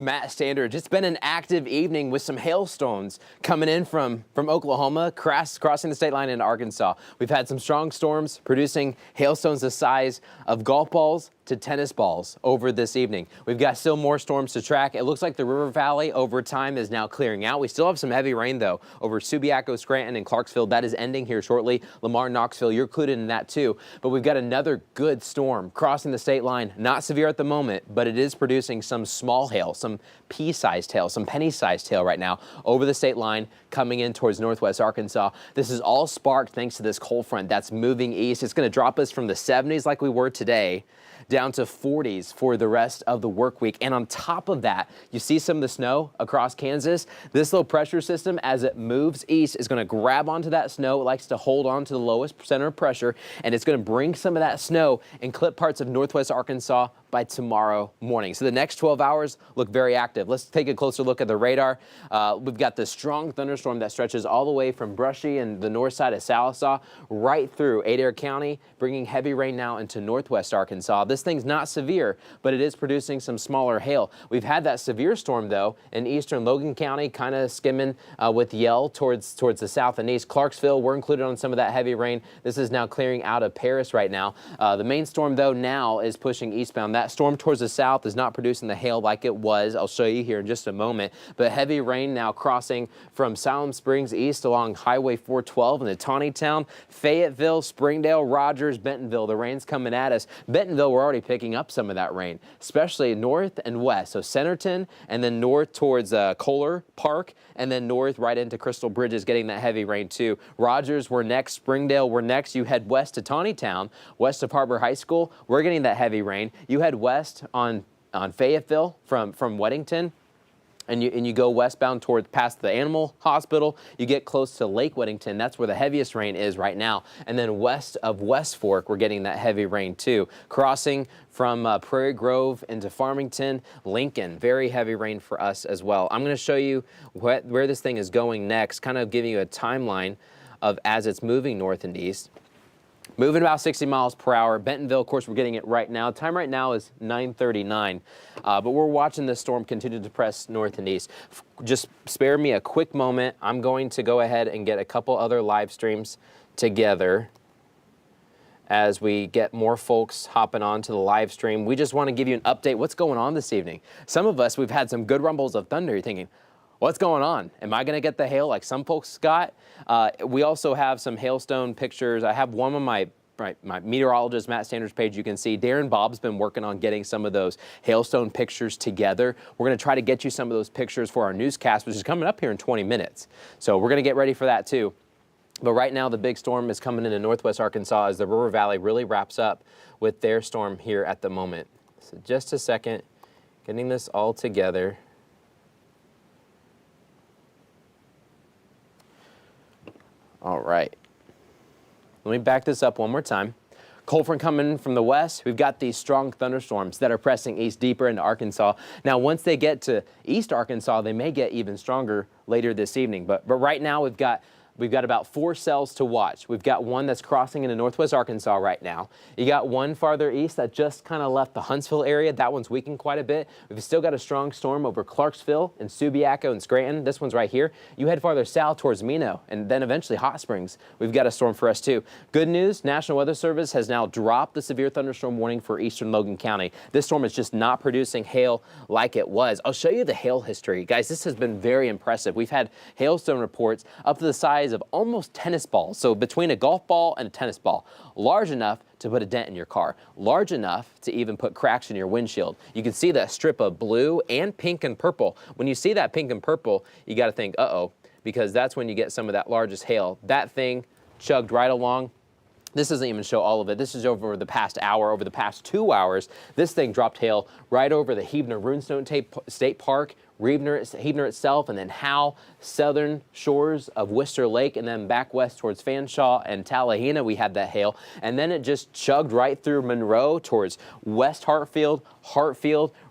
Matt Standard. It's been an active evening with some hailstones coming in from Oklahoma, crossing the state line into Arkansas. We've had some strong storms producing hailstones the size of golf balls to tennis balls over this evening. We've got still more storms to track. It looks like the River Valley over time is now clearing out. We still have some heavy rain though over Subiaco, Scranton, and Clarksville. That is ending here shortly. Lamar, Knoxville, you're included in that too. But we've got another good storm crossing the state line. Not severe at the moment, but it is producing some small hail, some pea-sized hail, some penny-sized hail right now over the state line coming in towards northwest Arkansas. This is all sparked thanks to this cold front that's moving east. It's going to drop us from the 70s like we were today down to 40s for the rest of the work week. And on top of that, you see some of the snow across Kansas. This low pressure system, as it moves east, is going to grab onto that snow. It likes to hold on to the lowest center of pressure, and it's going to bring some of that snow and clip parts of northwest Arkansas by tomorrow morning. So the next 12 hours look very active. Let's take a closer look at the radar. We've got this strong thunderstorm that stretches all the way from Brushy and the north side of Sallisaw right through Adair County, bringing heavy rain now into northwest Arkansas. This thing's not severe, but it is producing some smaller hail. We've had that severe storm, though, in eastern Logan County, kind of skimming with Yell towards the south and east. Clarksville, we're included on some of that heavy rain. This is now clearing out of Paris right now. The main storm, though, now is pushing eastbound. That storm towards the south is not producing the hail like it was. I'll show you here in just a moment. But heavy rain now crossing from Salem Springs east along Highway 412 into Taneytown, Fayetteville, Springdale, Rogers, Bentonville. The rain's coming at us. Bentonville, we're already picking up some of that rain, especially north and west. So Centerton and then north towards Kohler Park and then north right into Crystal Bridges getting that heavy rain too. Rogers, we're next. Springdale, we're next. You head west to Taneytown, west of Harbor High School. We're getting that heavy rain. You head west on Fayetteville from Weddington, and you go westbound towards past the animal hospital. You get close to Lake Weddington. That's where the heaviest rain is right now. And then west of West Fork, we're getting that heavy rain too. Crossing from Prairie Grove into Farmington, Lincoln, very heavy rain for us as well. I'm going to show you where this thing is going next, kind of giving you a timeline of as it's moving north and east. Moving about 60 miles per hour. Bentonville, of course, we're getting it right now. Time right now is 9:39, but we're watching this storm continue to press north and east. Just spare me a quick moment. I'm going to go ahead and get a couple other live streams together as we get more folks hopping on to the live stream. We just want to give you an update. What's going on this evening? Some of us, we've had some good rumbles of thunder. You're thinking, what's going on? Am I going to get the hail like some folks got? We also have some hailstone pictures. I have one on my meteorologist Matt Standard's page. You can see Darren Bob's been working on getting some of those hailstone pictures together. We're going to try to get you some of those pictures for our newscast, which is coming up here in 20 minutes. So we're going to get ready for that too. But right now, the big storm is coming into northwest Arkansas as the River Valley really wraps up with their storm here at the moment. So just a second, getting this all together. All right, let me back this up one more time. Cold front coming from the west. We've got these strong thunderstorms that are pressing east deeper into Arkansas. Now, once they get to east Arkansas, they may get even stronger later this evening. But right now, we've got about 4 cells to watch. We've got one that's crossing into northwest Arkansas right now. You got one farther east that just kind of left the Huntsville area. That one's weakened quite a bit. We've still got a strong storm over Clarksville and Subiaco and Scranton. This one's right here. You head farther south towards Mino and then eventually Hot Springs. We've got a storm for us too. Good news, National Weather Service has now dropped the severe thunderstorm warning for eastern Logan County. This storm is just not producing hail like it was. I'll show you the hail history. Guys, this has been very impressive. We've had hailstone reports up to the size of almost tennis balls, so between a golf ball and a tennis ball, large enough to put a dent in your car, large enough to even put cracks in your windshield. You can see that strip of blue and pink and purple. When you see that pink and purple, you got to think, uh-oh, because that's when you get some of that largest hail. That thing chugged right along. This doesn't even show all of it. This is over the past hour, over the past 2 hours. This thing dropped hail right over the Huebner Runestone State Park, Huebner itself, and then Howe, southern shores of Worcester Lake, and then back west towards Fanshawe and Tallahena, we had that hail. And then it just chugged right through Monroe towards West Hartfield,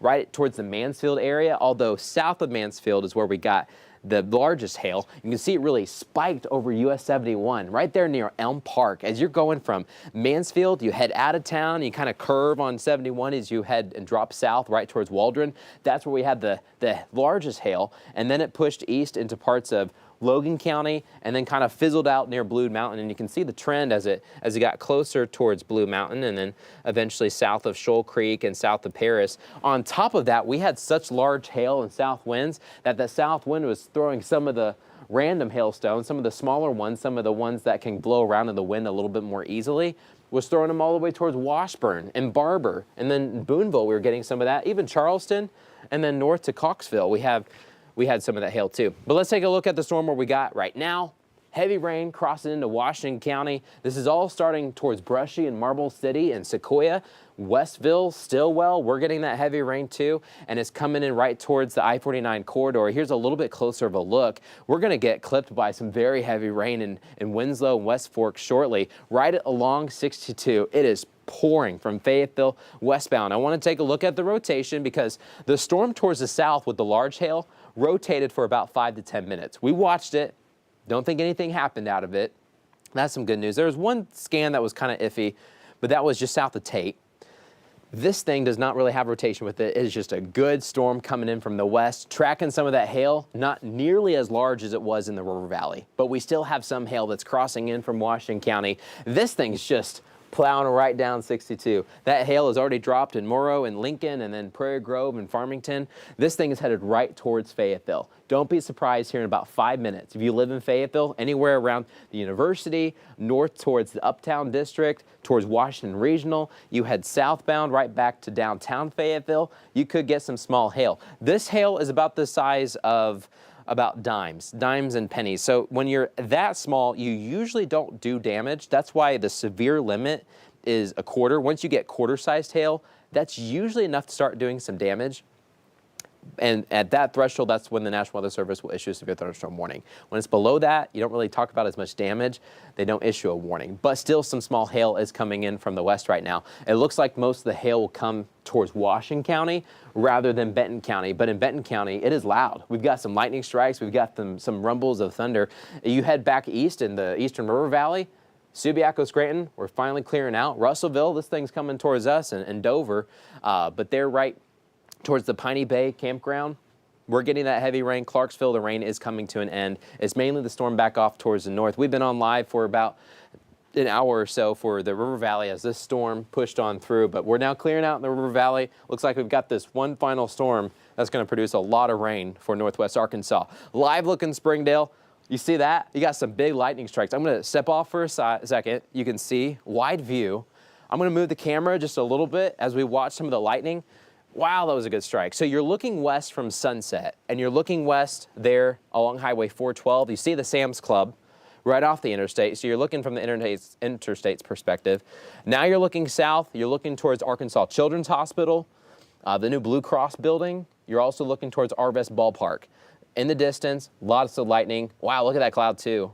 right towards the Mansfield area, although south of Mansfield is where we got the largest hail. You can see it really spiked over US 71 right there near Elm Park. As you're going from Mansfield, you head out of town, you kind of curve on 71 as you head and drop south right towards Waldron. That's where we had the largest hail, and then it pushed east into parts of Logan County and then kind of fizzled out near Blue Mountain, and you can see the trend as it got closer towards Blue Mountain and then eventually south of Shoal Creek and south of Paris. On top of that, we had such large hail and south winds that the south wind was throwing some of the random hailstones, some of the smaller ones, some of the ones that can blow around in the wind a little bit more easily, was throwing them all the way towards Washburn and Barber, and then Boonville we were getting some of that, even Charleston, and then north to Coxville we had some of that hail too. But let's take a look at the storm where we got right now. Heavy rain crossing into Washington County. This is all starting towards Brushy and Marble City and Sequoia. Westville, Stillwell, we're getting that heavy rain too, and it's coming in right towards the I-49 corridor. Here's a little bit closer of a look. We're going to get clipped by some very heavy rain in Winslow and West Fork shortly. Right along 62, it is pouring from Fayetteville westbound. I want to take a look at the rotation because the storm towards the south with the large hail rotated for about 5 to 10 minutes. We watched it. Don't think anything happened out of it. That's some good news. There was one scan that was kind of iffy, but that was just south of Tate. This thing does not really have rotation with it. It is just a good storm coming in from the west, tracking some of that hail, not nearly as large as it was in the River Valley, but we still have some hail that's crossing in from Washington County. This thing's just plowing right down 62. That hail has already dropped in Morrow and Lincoln and then Prairie Grove and Farmington. This thing is headed right towards Fayetteville. Don't be surprised here in about 5 minutes. If you live in Fayetteville, anywhere around the university, north towards the Uptown District, towards Washington Regional, you head southbound right back to downtown Fayetteville, you could get some small hail. This hail is about the size of about dimes and pennies. So when you're that small, you usually don't do damage. That's why the severe limit is a quarter. Once you get quarter-sized hail, that's usually enough to start doing some damage. And at that threshold, that's when the National Weather Service will issue a severe thunderstorm warning. When it's below that, you don't really talk about as much damage. They don't issue a warning. But still, some small hail is coming in from the west right now. It looks like most of the hail will come towards Washington County rather than Benton County. But in Benton County, it is loud. We've got some lightning strikes. We've got some rumbles of thunder. You head back east in the eastern River Valley, Subiaco, Scranton, we're finally clearing out. Russellville, this thing's coming towards us, and Dover. But they're right towards the Piney Bay campground. We're getting that heavy rain. Clarksville, the rain is coming to an end. It's mainly the storm back off towards the north. We've been on live for about an hour or so for the River Valley as this storm pushed on through, but we're now clearing out in the River Valley. Looks like we've got this one final storm that's going to produce a lot of rain for northwest Arkansas. Live look in Springdale. You see that? You got some big lightning strikes. I'm going to step off for a second. You can see wide view. I'm going to move the camera just a little bit as we watch some of the lightning. Wow, that was a good strike. So you're looking west from Sunset, and you're looking west there along Highway 412. You see the Sam's Club right off the interstate. So you're looking from the interstate's perspective. Now you're looking south. You're looking towards Arkansas Children's Hospital, the new Blue Cross building. You're also looking towards Arvest Ballpark. In the distance, lots of lightning. Wow, look at that cloud too.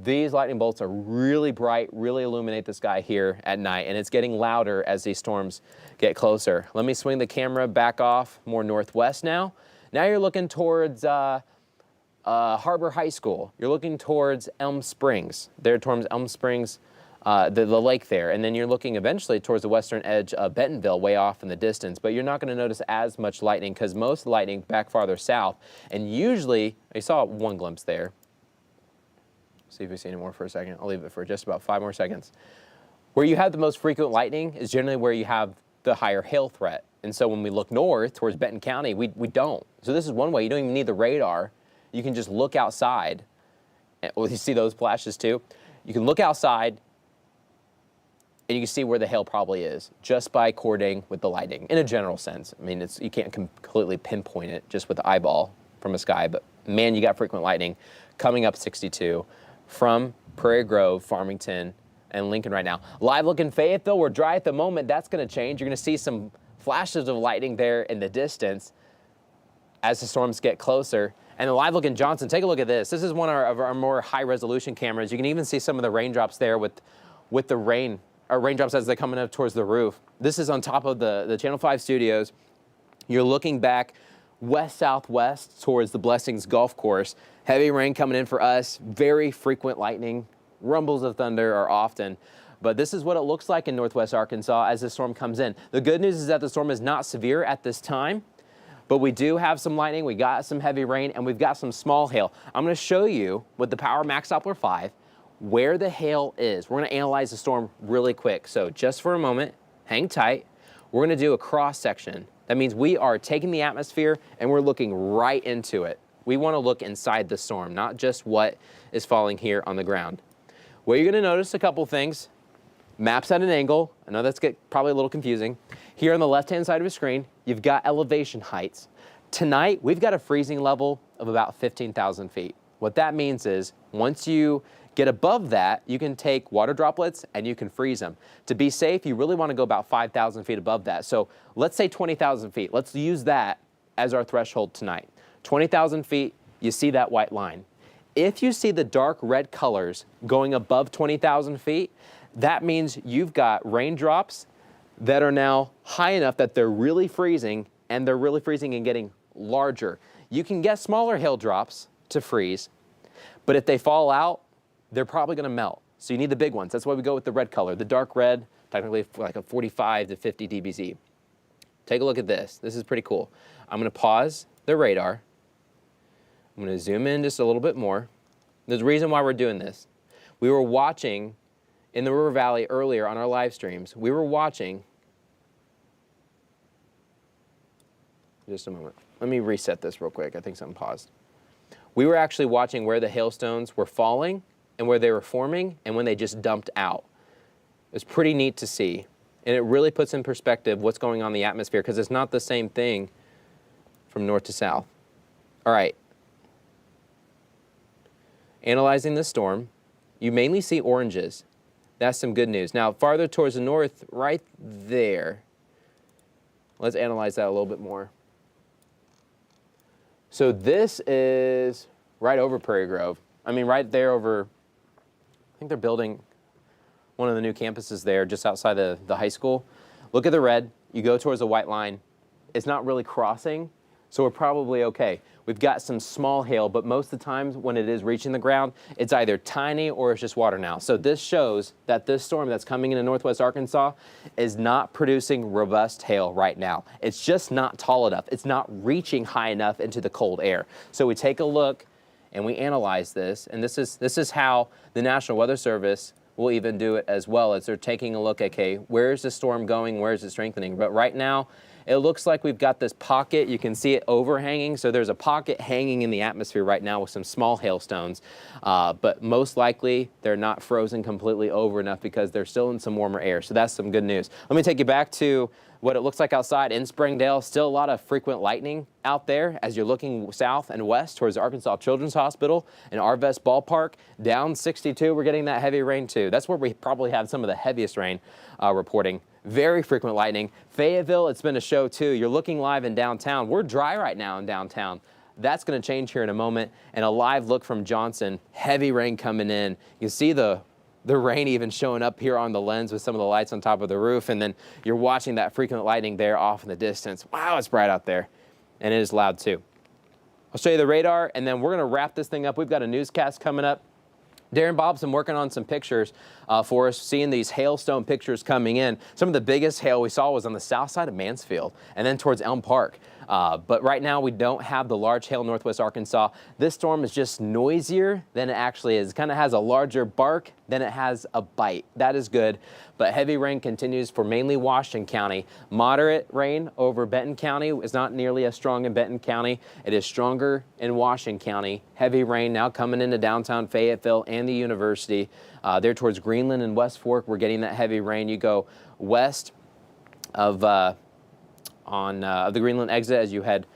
These lightning bolts are really bright, really illuminate the sky here at night, and it's getting louder as these storms get closer. Let me swing the camera back off more northwest now. Now you're looking towards Harbor High School. You're looking towards Elm Springs. There towards Elm Springs, the lake there. And then you're looking eventually towards the western edge of Bentonville, way off in the distance. But you're not going to notice as much lightning because most of the lightning back farther south. And usually, I saw one glimpse there. See if we see any more for a second. I'll leave it for just about 5 more seconds. Where you have the most frequent lightning is generally where you have the higher hail threat. And so when we look north towards Benton County, we don't. So this is one way. You don't even need the radar. You can just look outside. Well, you see those flashes too? You can look outside and you can see where the hail probably is just by coordinating with the lightning in a general sense. I mean, you can't completely pinpoint it just with the eyeball from a sky, but man, you got frequent lightning coming up 62 from Prairie Grove, Farmington, and Lincoln right now. Live look in Fayetteville, we're dry at the moment. That's going to change. You're going to see some flashes of lightning there in the distance as the storms get closer. And the live look in Johnson, take a look at this. This is one of our more high-resolution cameras. You can even see some of the raindrops there with the rain, or raindrops as they're coming up towards the roof. This is on top of the Channel 5 studios. You're looking back west-southwest towards the Blessings Golf Course. Heavy rain coming in for us, very frequent lightning, rumbles of thunder are often. But this is what it looks like in northwest Arkansas as the storm comes in. The good news is that the storm is not severe at this time, but we do have some lightning, we got some heavy rain, and we've got some small hail. I'm going to show you with the Power Max Doppler 5 where the hail is. We're going to analyze the storm really quick. So just for a moment, hang tight. We're going to do a cross section. That means we are taking the atmosphere and we're looking right into it. We want to look inside the storm, not just what is falling here on the ground. Well, you're going to notice a couple things. Maps at an angle. I know that's probably a little confusing. Here on the left-hand side of the screen, you've got elevation heights. Tonight, we've got a freezing level of about 15,000 feet. What that means is once you get above that, you can take water droplets and you can freeze them. To be safe, you really want to go about 5,000 feet above that. So let's say 20,000 feet. Let's use that as our threshold tonight. 20,000 feet, you see that white line. If you see the dark red colors going above 20,000 feet, that means you've got raindrops that are now high enough that they're really freezing, and they're really freezing and getting larger. You can get smaller hail drops to freeze, but if they fall out, they're probably going to melt. So you need the big ones. That's why we go with the red color. The dark red, technically like a 45 to 50 dBz. Take a look at this. This is pretty cool. I'm going to pause the radar. I'm going to zoom in just a little bit more. There's a reason why we're doing this. We were watching in the River Valley earlier on our live streams. We were watching, just a moment. Let me reset this real quick. I think something paused. We were actually watching where the hailstones were falling and where they were forming and when they just dumped out. It's pretty neat to see. And it really puts in perspective what's going on in the atmosphere, because it's not the same thing from north to south. All right. Analyzing the storm, you mainly see oranges. That's some good news. Now, farther towards the north, right there, let's analyze that a little bit more. So this is right over Prairie Grove. I mean, right there over, I think they're building one of the new campuses there just outside the high school. Look at the red. You go towards the white line. It's not really crossing, so we're probably okay. We've got some small hail, but most of the times when it is reaching the ground, it's either tiny or it's just water now. So this shows that this storm that's coming into northwest Arkansas is not producing robust hail right now. It's just not tall enough. It's not reaching high enough into the cold air. So we take a look and we analyze this, and this is how the National Weather Service will even do it as well, as they're taking a look at, okay, where is the storm going, where is it strengthening? But right now, it looks like we've got this pocket. You can see it overhanging. So there's a pocket hanging in the atmosphere right now with some small hailstones. But most likely, they're not frozen completely over enough because they're still in some warmer air. So that's some good news. Let me take you back to what it looks like outside in Springdale. Still a lot of frequent lightning out there as you're looking south and west towards Arkansas Children's Hospital and Arvest Ballpark. Down 62, we're getting that heavy rain too. That's where we probably have some of the heaviest rain reporting. Very frequent lightning. Fayetteville, it's been a show too. You're looking live in downtown. We're dry right now in downtown. That's going to change here in a moment. And a live look from Johnson. Heavy rain coming in. You see the rain even showing up here on the lens with some of the lights on top of the roof. And then you're watching that frequent lightning there off in the distance. Wow, it's bright out there. And it is loud too. I'll show you the radar, and then we're going to wrap this thing up. We've got a newscast coming up. Darren Bobson working on some pictures for us, seeing these hailstone pictures coming in. Some of the biggest hail we saw was on the south side of Mansfield and then towards Elm Park. But right now we don't have the large hail northwest Arkansas. This storm is just noisier than it actually is. It kind of has a larger bark than it has a bite. That is good. But heavy rain continues for mainly Washington County. Moderate rain over Benton County is not nearly as strong in Benton County. It is stronger in Washington County. Heavy rain now coming into downtown Fayetteville and the university. There towards Greenland and West Fork, we're getting that heavy rain. You go west of the Greenland exit as you head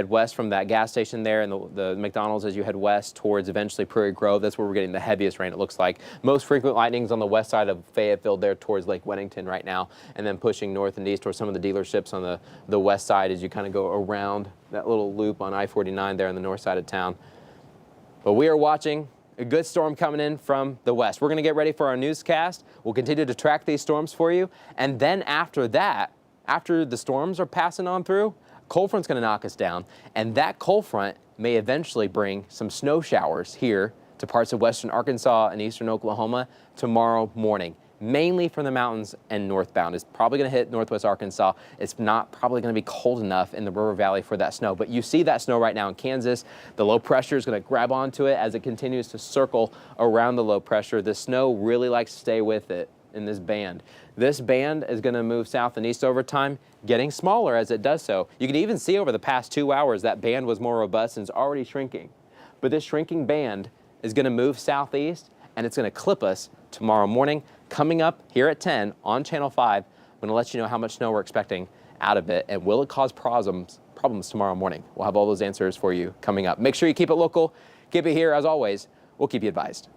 west from that gas station there, and the McDonald's as you head west towards eventually Prairie Grove. That's where we're getting the heaviest rain, it looks like. Most frequent lightnings on the west side of Fayetteville there towards Lake Weddington right now, and then pushing north and east towards some of the dealerships on the west side as you kind of go around that little loop on I-49 there on the north side of town. But we are watching a good storm coming in from the west. We're going to get ready for our newscast. We'll continue to track these storms for you, and then after that, after the storms are passing on through, Cold front's going to knock us down, and that cold front may eventually bring some snow showers here to parts of western Arkansas and eastern Oklahoma tomorrow morning, mainly from the mountains and northbound. It's probably going to hit northwest Arkansas. It's not probably going to be cold enough in the River Valley for that snow, but you see that snow right now in Kansas. The low pressure is going to grab onto it as it continues to circle around the low pressure. The snow really likes to stay with it in this band. This band is going to move south and east over time, getting smaller as it does so. You can even see over the past 2 hours that band was more robust and is already shrinking. But this shrinking band is going to move southeast, and it's going to clip us tomorrow morning. Coming up here at 10 on Channel 5, I'm going to let you know how much snow we're expecting out of it, and will it cause problems tomorrow morning. We'll have all those answers for you coming up. Make sure you keep it local, keep it here. As always, we'll keep you advised.